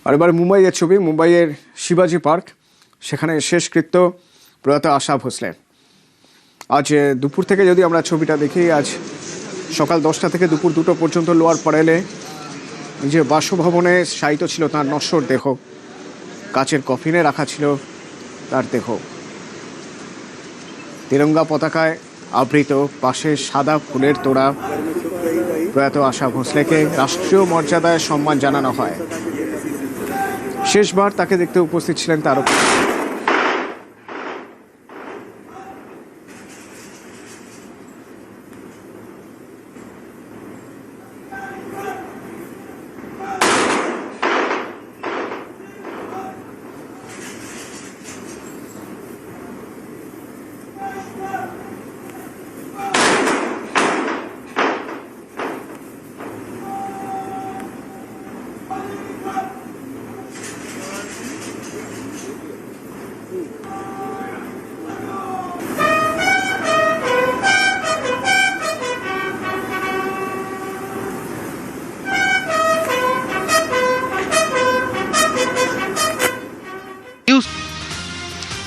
আর এবার মুম্বাইয়ের ছবি, মুম্বাইয়ের শিবাজি পার্ক, সেখানে শেষকৃত্য প্রয়াত আশা ভোসলে। আজ দুপুর থেকে যদি আমরা ছবিটা দেখি, আজ সকাল 10টা থেকে দুপুর 2টো পর্যন্ত লোয়ার প্যারেলে নিজের বাসভবনে শায়িত ছিল তার নশ্বর দেহ। কাচের কফিনে রাখা ছিল তার দেহ। তিরঙ্গা পতাকায় আবৃত, পাশে সাদা ফুলের তোড়া। প্রয়াত আশা ভোসলেকে রাষ্ট্রীয় মর্যাদায় সম্মান জানানো হয়। শেষবার তাকে দেখতে উপস্থিত ছিলেন তার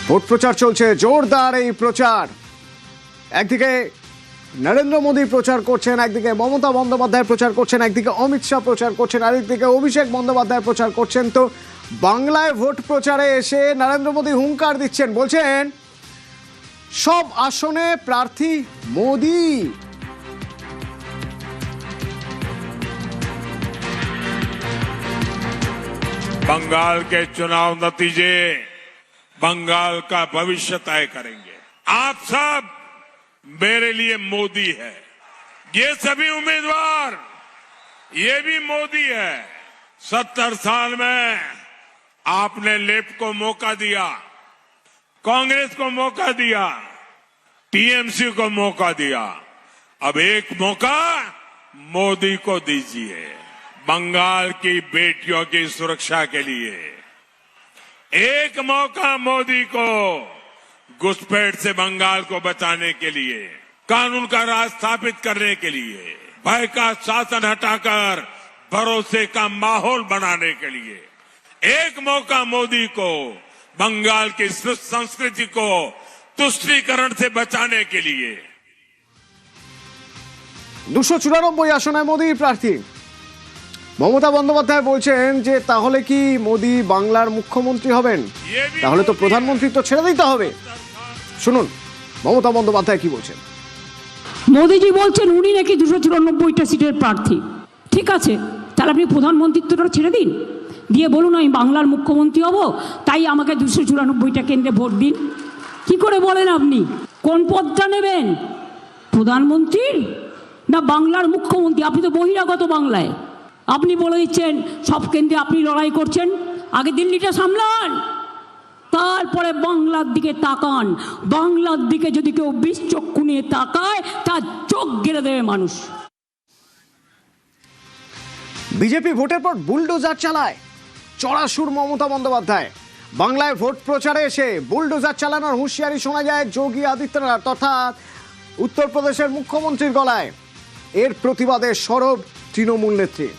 ভোট প্রচার চলছে, জোরদার এই প্রচার। একদিকে নরেন্দ্র মোদী প্রচার করছেন, একদিকে মমতা বন্দ্যোপাধ্যায় প্রচার করছেন, একদিকে অমিত শাহ প্রচার করছেন, আরেকদিকে অভিষেক বন্দ্যোপাধ্যায় প্রচার করছেন। তো বাংলায় ভোট প্রচারে এসে নরেন্দ্র মোদী হুঙ্কার দিচ্ছেন, বলছেন সব আসনে প্রার্থী মোদী। बंगाल के चुनाव नतीजे बंगाल का भविष्य तय करेंगे। आप सब मेरे लिए मोदी है। ये सभी उम्मीदवार, ये भी मोदी है। 70 साल में आपने लेफ्ट को मौका दिया, कांग्रेस को मौका दिया, टीएमसी को मौका दिया। अब एक मौका मोदी को दीजिए, बंगाल की बेटियों की सुरक्षा के लिए। एक मौका मोदी को घुसपैठ से बंगाल को बचाने के लिए, कानून का राज स्थापित करने के लिए, भय का शासन हटाकर भरोसे का माहौल बनाने के लिए। एक मौका मोदी को बंगाल की संस्कृति को तुष्टीकरण से बचाने के लिए। 294 আসনে মোদী প্রার্থী। মমতা বন্দ্যোপাধ্যায় বলছেন যে তাহলে কি মোদী বাংলার মুখ্যমন্ত্রী হবেন? তাহলে তো প্রধানমন্ত্রী তো ছেড়ে দিতে হবে। শুনুন মমতা বন্দ্যোপাধ্যায় কি বলছেন। মোদীজি বলছেন উনি নাকি 294টা সিটের প্রার্থী। ঠিক আছে, তাহলে আপনি প্রধানমন্ত্রিত্বটা ছেড়ে দিন, দিয়ে বলুন আমি বাংলার মুখ্যমন্ত্রী হব, তাই আমাকে 294টা কেন্দ্রে ভোট দিন। কি করে বলেন আপনি? কোন পদটা নেবেন, প্রধানমন্ত্রীর না বাংলার মুখ্যমন্ত্রী? আপনি তো বহিরাগত বাংলায়। আপনি বলে দিচ্ছেন সব কেন্দ্রে আপনি লড়াই করছেন, আগে দিল্লিটা সামলান, তারপরে বাংলার দিকে তাকান। বাংলার দিকে যদি কেউ বিচক্ষু নিয়ে তাকায় তার চোখ গেড়ে দেবে মানুষ। বিজেপি ভোটের পর বুলডোজার চালায়, চড়া সুর মমতা বন্দ্যোপাধ্যায়। বাংলায় ভোট প্রচারে এসে বুলডোজার চালানোর হুঁশিয়ারি শোনা যায় যোগী আদিত্যনাথ অর্থাৎ উত্তরপ্রদেশের মুখ্যমন্ত্রীর গলায়। এর প্রতিবাদে সরব তৃণমূল নেত্রী।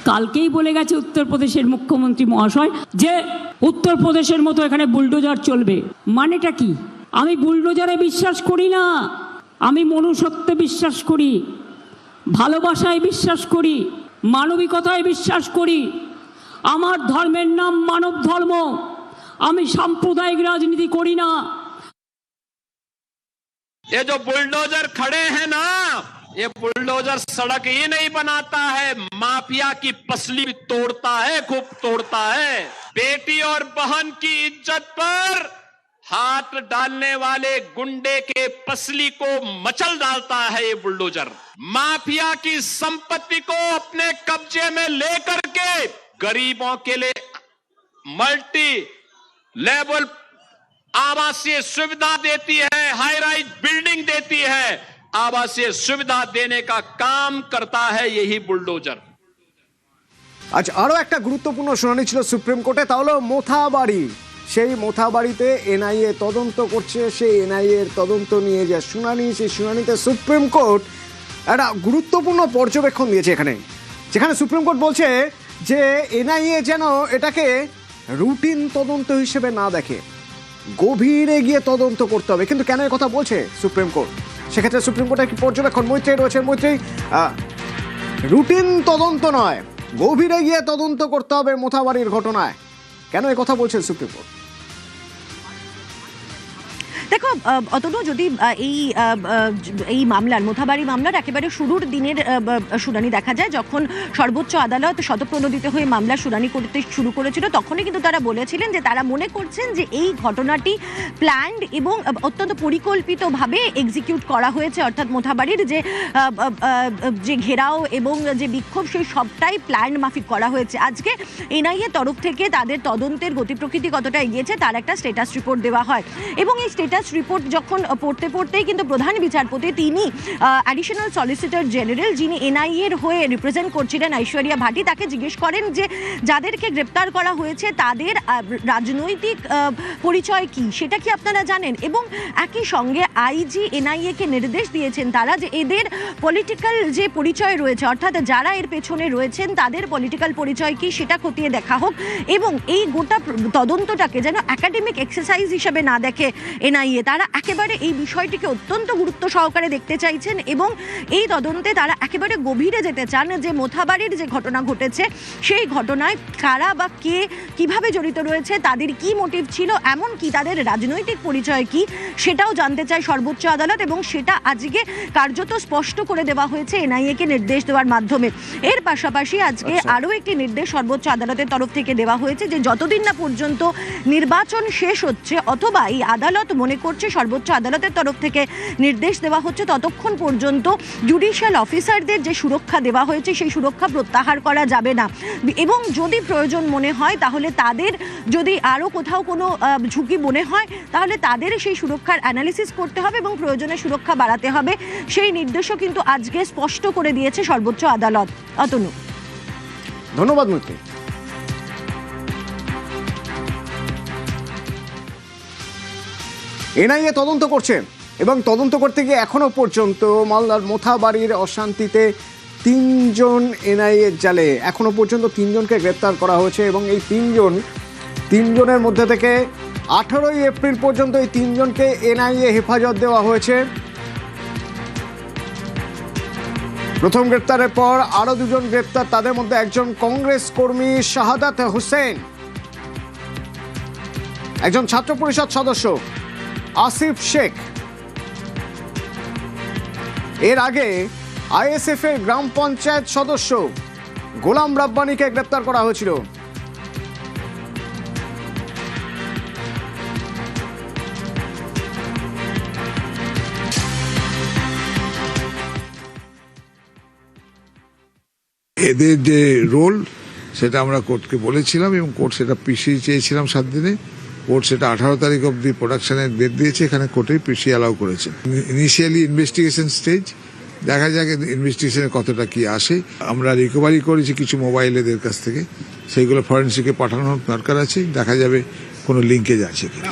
কালকেই বলে গেছে উত্তরপ্রদেশের মুখ্যমন্ত্রী মহাশয় যে উত্তরপ্রদেশের মতো এখানে বুলডোজার চলবে। মানেটা কি? আমি বুলডোজারে বিশ্বাস করি না, আমি মনুষ্যত্বে বিশ্বাস করি, ভালোবাসায় বিশ্বাস করি, মানবিকতায় বিশ্বাস করি। আমার ধর্মের নাম মানব ধর্ম, আমি সাম্প্রদায়িক রাজনীতি করি না। ये जो बुलडोजर खड़े हैं ना, ये बुलडोजर सड़क ही नहीं बनाता है, माफिया की पसली भी तोड़ता है, खूब तोड़ता है। बेटी और बहन की इज्जत पर हाथ डालने वाले गुंडे के पसली को मचल डालता है ये बुलडोजर। माफिया की संपत्ति को अपने कब्जे में लेकर के गरीबों के लिए मल्टी लेवल आवासीय सुविधा देती है, हाई राइज बिल्डिंग देती है, आवासीय सुविधा देने का काम करता है यही बुलडोजर। আজ আরো একটা গুরুত্বপূর্ণ শুনানি ছিল সুপ্রিম কোর্টে, তা হলো মোথাবাড়ি। সেই মোথাবাড়িতে এনআইএ তদন্ত করছে, সেই এনআইএ এর তদন্ত নিয়ে যে শুনানি, সেই শুনানিতে সুপ্রিম কোর্ট একটা গুরুত্বপূর্ণ পর্যবেক্ষণ দিয়েছে এখানে, যেখানে সুপ্রিম কোর্ট বলছে যে এনআইএ যেন এটাকে রুটিন তদন্ত হিসেবে না দেখে, গভীরে গিয়ে তদন্ত করতে হবে। কিন্তু কেন কথা বলছে সুপ্রিম কোর্ট? সেক্ষেত্রে সুপ্রিম কোর্টের কি পর্যবেক্ষণ? মৈত্রী রয়েছে। মৈত্রী, রুটিন তদন্ত নয়, গভীরে গিয়ে তদন্ত করতে হবে মোথাবাড়ির ঘটনায়, কেন কথা বলছেন সুপ্রিম কোর্ট? দেখো অতনু, যদি এই মামলার মোথাবাড়ি মামলার একেবারে শুরুর দিনের শুনানি দেখা যায়, যখন সর্বোচ্চ আদালত শতপ্রণোদিত হয়ে মামলার শুনানি করতে শুরু করেছিল, তখনই কিন্তু তারা বলেছিলেন যে তারা মনে করছেন যে এই ঘটনাটি প্ল্যান্ড এবং অত্যন্ত পরিকল্পিতভাবে এক্সিকিউট করা হয়েছে। অর্থাৎ মোথাবাড়ির যে ঘেরাও এবং যে বিক্ষোভ, সেই সবটাই প্ল্যান্ড মাফিক করা হয়েছে। আজকে এনআইএ তরফ থেকে তাদের তদন্তের গতি প্রকৃতি কতটা এগিয়েছে তার একটা স্ট্যাটাস রিপোর্ট দেওয়া হয়, এবং এই স্ট্যাটাস রিপোর্ট যখন পড়তেই কিন্তু প্রধান বিচারপতি, তিনি অ্যাডিশনাল সলিসিটর জেনারেল, যিনি এনআইএ এর হয়ে রিপ্রেজেন্ট করছিলেন, ঐশ্বরিয়া ভাটি, তাকে জিজ্ঞেস করেন যে যাদেরকে গ্রেপ্তার করা হয়েছে তাদের রাজনৈতিক পরিচয় কি, সেটা কি আপনারা জানেন? এবং একই সঙ্গে আইজি এনআইএ কে নির্দেশ দিয়েছেন তারা যে এদের পলিটিক্যাল যে পরিচয় রয়েছে, অর্থাৎ যারা এর পেছনে রয়েছেন তাদের পলিটিক্যাল পরিচয় কি সেটা খতিয়ে দেখা হোক, এবং এই গোটা তদন্তটাকে যেন একাডেমিক এক্সারসাইজ হিসেবে না দেখে এনআইএ। তারা একেবারে এই বিষয়টিকে অত্যন্ত গুরুত্ব সহকারে দেখতে চাইছেন, এবং এই তদন্তে তারা একেবারে গভীরে যেতে চান যে মোথাবাড়ির যে ঘটনা ঘটেছে সেই ঘটনায় কারা বা কে কিভাবে জড়িত রয়েছে, তাদের কি মোটিভ ছিল, এমনকি তাদের রাজনৈতিক পরিচয় কি সেটাও জানতে চায় সর্বোচ্চ আদালত, এবং সেটা আজকে কার্যত স্পষ্ট করে দেওয়া হয়েছে এনআইএ কে নির্দেশ দেওয়ার মাধ্যমে। এর পাশাপাশি আজকে আরও একটি নির্দেশ সর্বোচ্চ আদালতের তরফ থেকে দেওয়া হয়েছে যে যতদিন না পর্যন্ত নির্বাচন শেষ হচ্ছে, অথবা এই আদালত মনে করছে, সর্বোচ্চ আদালতের তরফ থেকে নির্দেশ দেওয়া হচ্ছে, ততক্ষণ পর্যন্ত জুডিশিয়াল অফিসারদের যে সুরক্ষা দেওয়া হয়েছে সেই সুরক্ষা প্রত্যাহার করা যাবে না, এবং যদি প্রয়োজন মনে হয় তাহলে তাদের যদি আরও কোথাও কোনো ঝুঁকি মনে হয় তাহলে তাদের সেই সুরক্ষার অ্যানালিসিস করতে হবে এবং প্রয়োজনে সুরক্ষা বাড়াতে হবে। সেই নির্দেশও কিন্তু আজকে স্পষ্ট করে দিয়েছে সর্বোচ্চ আদালত। অতনু, ধন্যবাদ মৈত্রী। এনআইএ তদন্ত করছে, এবং তদন্ত করতে গিয়ে এখনো পর্যন্ত মালদার মোথাবাড়ির অশান্তিতে 3 জন এনআইএর জালে এখনো পর্যন্ত 3 জনকে গ্রেপ্তার করা হয়েছে, এবং এই 3 জনের মধ্যে থেকে 18ই এপ্রিল পর্যন্ত এই 3 জনকে এনআইএ হেফাজত দেওয়া হয়েছে। প্রথম গ্রেপ্তারের পর আরো 2 জন গ্রেপ্তার, তাদের মধ্যে একজন কংগ্রেস কর্মী শাহাদাত হোসেন, একজন ছাত্র পরিষদ সদস্য আসিফ শেখ। এর আগে আইএসএফ এর গ্রাম পঞ্চায়েত সদস্য গোলাম রাব্বানিকে গ্রেপ্তার করা হয়েছিল। এদের যে রোল সেটা আমরা কোর্টকে বলেছিলাম, এবং কোর্ট সেটা পিছিয়ে চেয়েছিলাম 7 দিনে। কোর্ট সেটা 18 তারিখ অব্দি প্রোডাকশনের ডেট দিয়েছে, এখানে কোর্টে পিছিয়ে অ্যালাউ করেছে। ইনিশিয়ালি ইনভেস্টিগেশন স্টেজ, দেখা যাক ইনভেস্টিগেশনে কতটা কি আসে। আমরা রিকভারি করেছি কিছু মোবাইল এদের কাছ থেকে, সেইগুলো ফরেন্সিকে পাঠানোর দরকার আছে, দেখা যাবে কোনো লিঙ্কেজ আছে কিনা।